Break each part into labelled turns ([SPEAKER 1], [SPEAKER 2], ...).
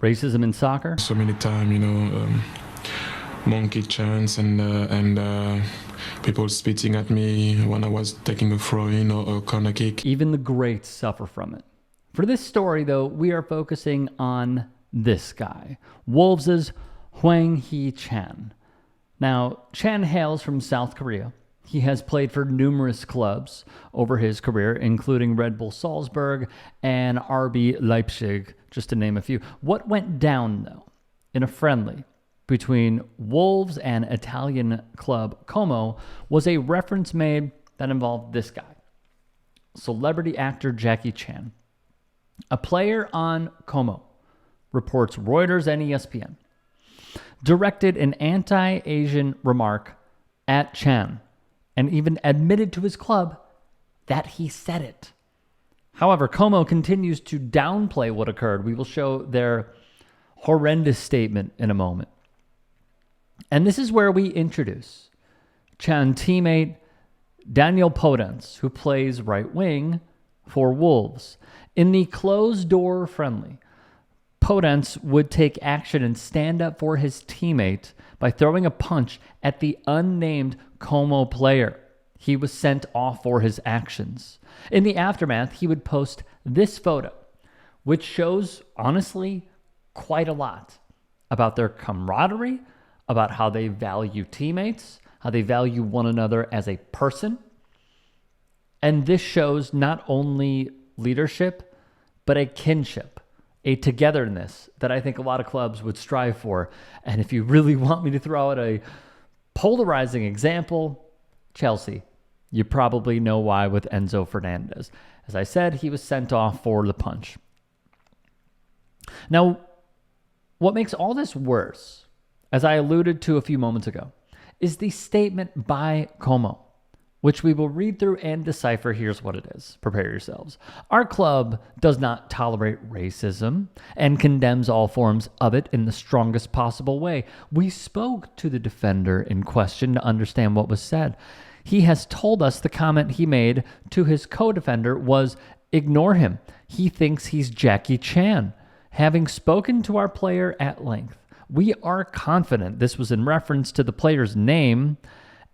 [SPEAKER 1] Racism in soccer?
[SPEAKER 2] So many times, monkey chants and people spitting at me when I was taking a throw-in or a corner kick.
[SPEAKER 1] Even the greats suffer from it. For this story, though, we are focusing on this guy, Wolves' Hwag Hee-Chan. Now, Chan hails from South Korea. He has played for numerous clubs over his career, including Red Bull Salzburg and RB Leipzig, just to name a few. What went down, though, in a friendly between Wolves and Italian club Como was a reference made that involved this guy, celebrity actor Jackie Chan. A player on Como, reports Reuters and ESPN, directed an anti-Asian remark at Chan and even admitted to his club that he said it. However, Como continues to downplay what occurred. We will show their horrendous statement in a moment. And this is where we introduce Chan teammate Daniel Podence, who plays right wing for Wolves. In the closed-door friendly, Podence would take action and stand up for his teammate by throwing a punch at the unnamed Como player. He was sent off for his actions. In the aftermath, he would post this photo, which shows, honestly, quite a lot about their camaraderie, about how they value teammates, how they value one another as a person. And this shows not only leadership, but a kinship, a togetherness that I think a lot of clubs would strive for. And if you really want me to throw out a polarizing example, Chelsea. You probably know why with Enzo Fernandez. As I said, he was sent off for the punch. Now, what makes all this worse, as I alluded to a few moments ago, is the statement by Como, which we will read through and decipher. Here's what it is. Prepare yourselves. Our club does not tolerate racism and condemns all forms of it in the strongest possible way. We spoke to the defender in question to understand what was said. He has told us the comment he made to his co-defender was, "Ignore him. He thinks he's Jackie Chan." Having spoken to our player at length, we are confident this was in reference to the player's name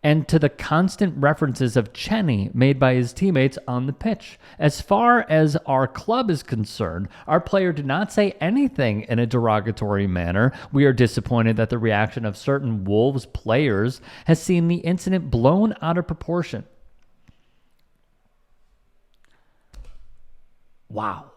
[SPEAKER 1] and to the constant references of Chenny made by his teammates on the pitch. As far as our club is concerned, our player did not say anything in a derogatory manner. We are disappointed that the reaction of certain Wolves players has seen the incident blown out of proportion. Wow.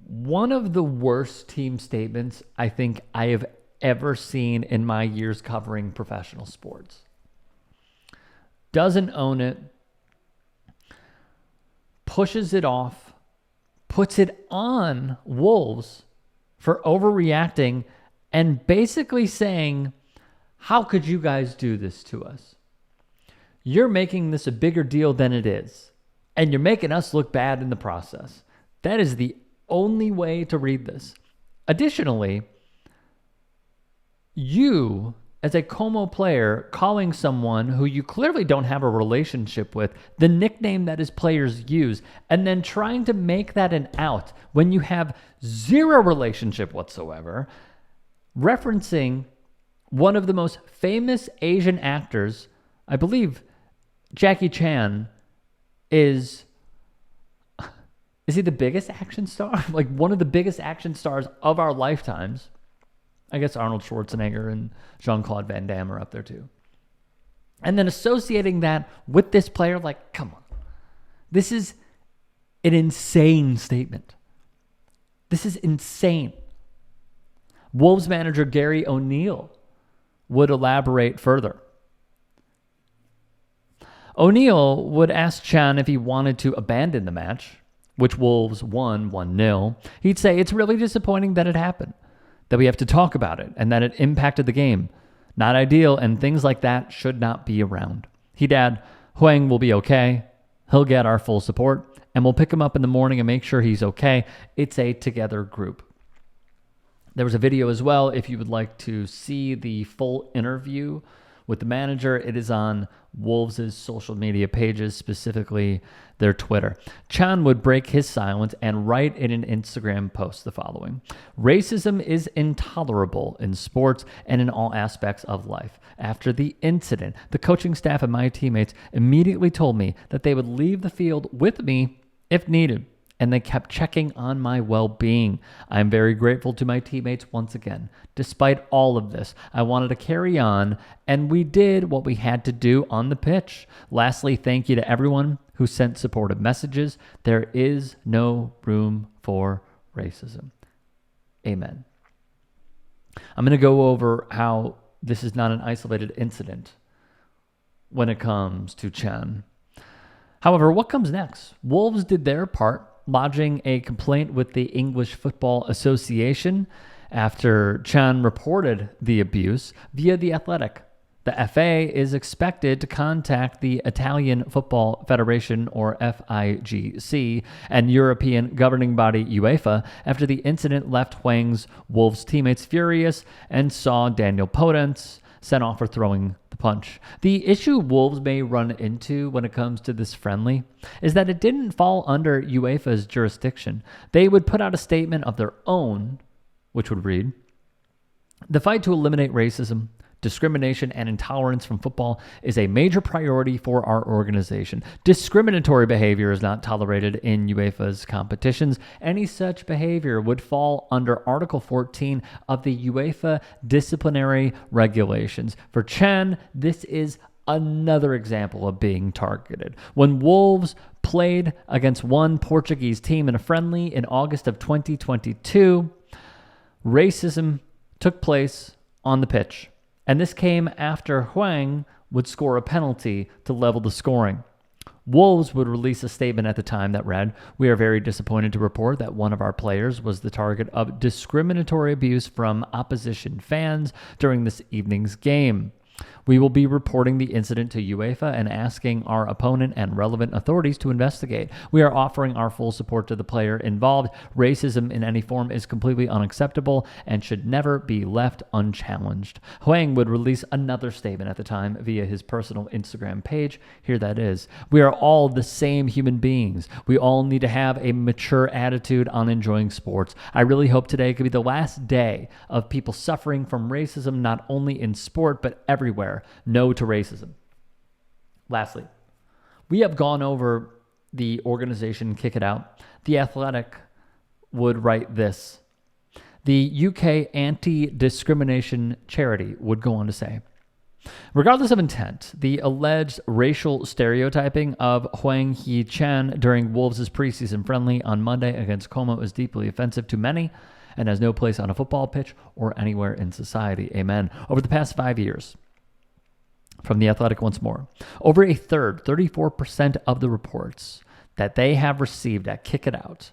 [SPEAKER 1] One of the worst team statements I think I have ever seen in my years covering professional sports. Doesn't own it, pushes it off, puts it on Wolves for overreacting and basically saying, "How could you guys do this to us? You're making this a bigger deal than it is, and you're making us look bad in the process." That is the only way to read this. Additionally, you, as a Como player, calling someone who you clearly don't have a relationship with the nickname that his players use, and then trying to make that an out when you have zero relationship whatsoever, referencing one of the most famous Asian actors, I believe Jackie Chan is he the biggest action star? Like one of the biggest action stars of our lifetimes. I guess Arnold Schwarzenegger and Jean-Claude Van Damme are up there too. And then associating that with this player, like, come on. This is an insane statement. This is insane. Wolves manager Gary O'Neill would elaborate further. O'Neill would ask Chan if he wanted to abandon the match, which Wolves won 1-0. He'd say, "It's really disappointing that it happened, that we have to talk about it, and that it impacted the game. Not ideal, and things like that should not be around." He'd add, "Hwang will be okay. He'll get our full support, and we'll pick him up in the morning and make sure he's okay. It's a together group." There was a video as well, if you would like to see the full interview with the manager, it is on Wolves' social media pages, specifically their Twitter. Chan would break his silence and write in an Instagram post the following: "Racism is intolerable in sports and in all aspects of life. After the incident, the coaching staff and my teammates immediately told me that they would leave the field with me if needed, and they kept checking on my well-being. I am very grateful to my teammates once again. Despite all of this, I wanted to carry on, and we did what we had to do on the pitch. Lastly, thank you to everyone who sent supportive messages. There is no room for racism." Amen. I'm going to go over how this is not an isolated incident when it comes to Chan. However, what comes next? Wolves did their part, lodging a complaint with the English Football Association after Chan reported the abuse via The Athletic. The FA is expected to contact the Italian Football Federation, or FIGC, and European governing body UEFA after the incident left Hwang's Wolves teammates furious and saw Daniel Podence sent off for throwing the punch. The issue Wolves may run into when it comes to this friendly is that it didn't fall under UEFA's jurisdiction. They would put out a statement of their own, which would read, "The fight to eliminate racism, discrimination, and intolerance from football is a major priority for our organization. Discriminatory behavior is not tolerated in UEFA's competitions. Any such behavior would fall under Article 14 of the UEFA disciplinary regulations. For Chan, this is another example of being targeted. When Wolves played against one Portuguese team in a friendly in August of 2022, racism took place on the pitch. And this came after Hwang would score a penalty to level the scoring. Wolves would release a statement at the time that read, "We are very disappointed to report that one of our players was the target of discriminatory abuse from opposition fans during this evening's game. We will be reporting the incident to UEFA and asking our opponent and relevant authorities to investigate. We are offering our full support to the player involved. Racism in any form is completely unacceptable and should never be left unchallenged." Hwang would release another statement at the time via his personal Instagram page. Here that is. "We are all the same human beings. We all need to have a mature attitude on enjoying sports. I really hope today could be the last day of people suffering from racism, not only in sport, but everywhere. No to racism." Lastly, we have gone over the organization Kick It Out. The Athletic would write this. The UK anti-discrimination charity would go on to say, "Regardless of intent, the alleged racial stereotyping of Hwag Hee-Chan during Wolves' preseason friendly on Monday against Como is deeply offensive to many and has no place on a football pitch or anywhere in society. Amen." Over the past 5 years, from The Athletic once more, over a third, 34% of the reports that they have received at Kick It Out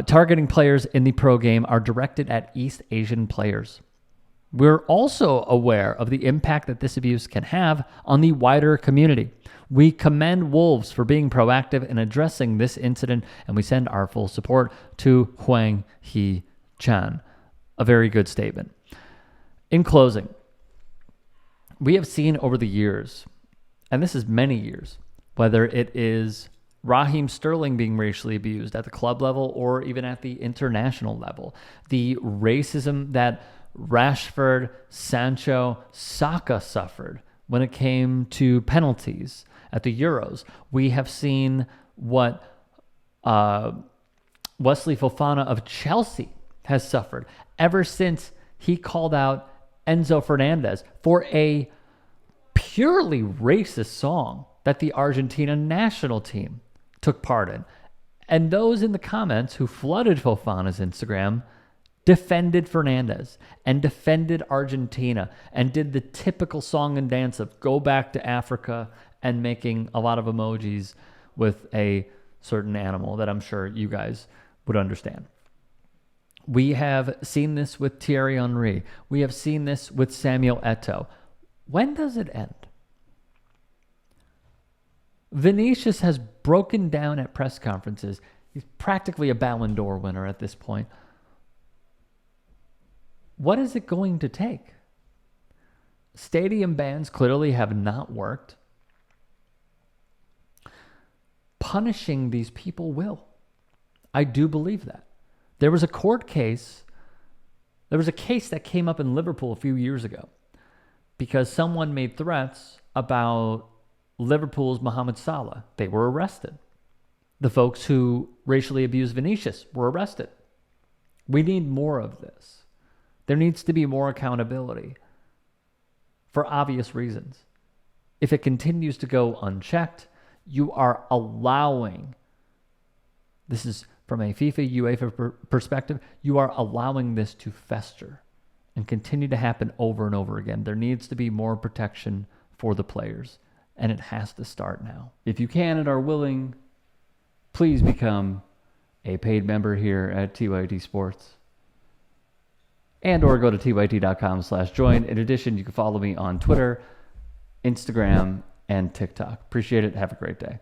[SPEAKER 1] targeting players in the pro game are directed at East Asian players. We're also aware of the impact that this abuse can have on the wider community. We commend Wolves for being proactive in addressing this incident, and we send our full support to Hwag Hee-Chan. A very good statement. In closing, we have seen over the years, and this is many years, whether it is Raheem Sterling being racially abused at the club level or even at the international level, the racism that Rashford, Sancho, Saka suffered when it came to penalties at the Euros. We have seen what Wesley Fofana of Chelsea has suffered ever since he called out Enzo Fernandez for a purely racist song that the Argentina national team took part in. And those in the comments who flooded Fofana's Instagram defended Fernandez and defended Argentina and did the typical song and dance of go back to Africa and making a lot of emojis with a certain animal that I'm sure you guys would understand. We have seen this with Thierry Henry. We have seen this with Samuel Eto'o. When does it end? Vinicius has broken down at press conferences. He's practically a Ballon d'Or winner at this point. What is it going to take? Stadium bans clearly have not worked. Punishing these people will. I do believe that. There was a case that came up in Liverpool a few years ago because someone made threats about Liverpool's Mohamed Salah. They were arrested. The folks who racially abused Vinicius were arrested. We need more of this. There needs to be more accountability for obvious reasons. If it continues to go unchecked, you are allowing, this is from a FIFA, UEFA perspective, you are allowing this to fester and continue to happen over and over again. There needs to be more protection for the players, and it has to start now. If you can and are willing, please become a paid member here at TYT Sports. And or go to tyt.com/join. In addition, you can follow me on Twitter, Instagram, and TikTok. Appreciate it. Have a great day.